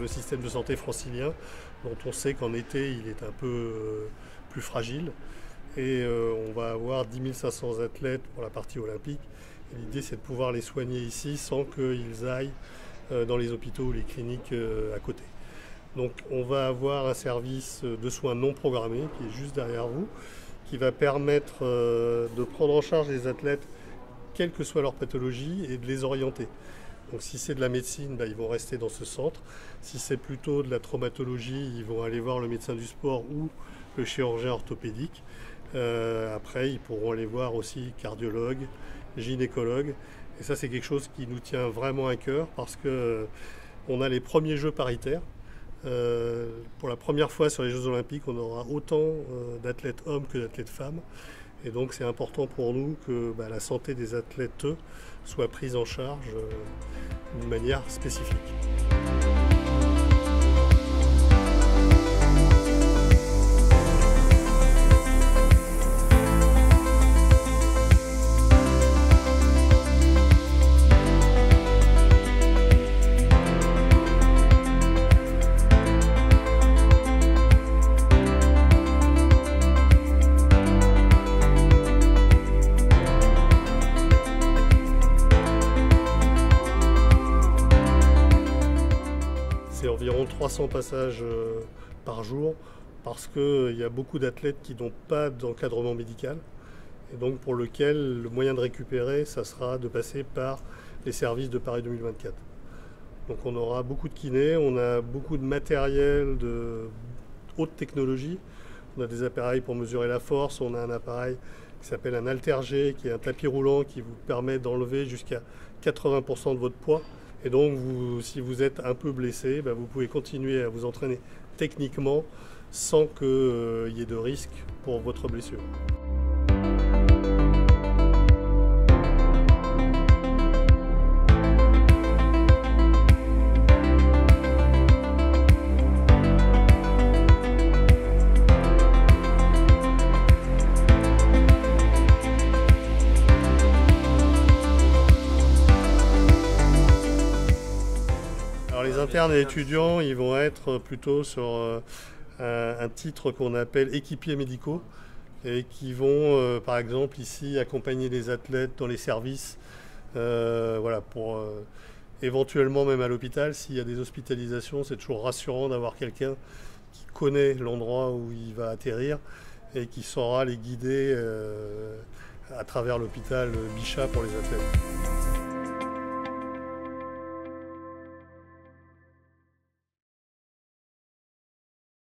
le système de santé francilien, dont on sait qu'en été il est un peu plus fragile. Et on va avoir 10 500 athlètes pour la partie olympique. L'idée c'est de pouvoir les soigner ici sans qu'ils aillent dans les hôpitaux ou les cliniques à côté. Donc on va avoir un service de soins non programmés qui est juste derrière vous, qui va permettre de prendre en charge les athlètes quelle que soit leur pathologie et de les orienter. Donc si c'est de la médecine, ils vont rester dans ce centre. Si c'est plutôt de la traumatologie, ils vont aller voir le médecin du sport ou le chirurgien orthopédique. Après, ils pourront aller voir aussi cardiologue, gynécologue. Et ça, c'est quelque chose qui nous tient vraiment à cœur parce qu'on a les premiers Jeux paritaires. Pour la première fois sur les Jeux Olympiques, on aura autant d'athlètes hommes que d'athlètes femmes. Et donc c'est important pour nous que la santé des athlètes soit prise en charge d'une manière spécifique. C'est environ 300 passages par jour parce qu'il y a beaucoup d'athlètes qui n'ont pas d'encadrement médical et donc pour lequel le moyen de récupérer, ça sera de passer par les services de Paris 2024. Donc on aura beaucoup de kinés, on a beaucoup de matériel de haute technologie, on a des appareils pour mesurer la force, on a un appareil qui s'appelle un haltère-G, qui est un tapis roulant qui vous permet d'enlever jusqu'à 80% de votre poids. Et donc, si vous êtes un peu blessé, vous pouvez continuer à vous entraîner techniquement sans qu'il y ait de risque pour votre blessure. Les internes et étudiants, ils vont être plutôt sur un titre qu'on appelle équipiers médicaux et qui vont, par exemple, ici accompagner les athlètes dans les services, pour éventuellement même à l'hôpital. S'il y a des hospitalisations, c'est toujours rassurant d'avoir quelqu'un qui connaît l'endroit où il va atterrir et qui saura les guider à travers l'hôpital Bichat pour les athlètes.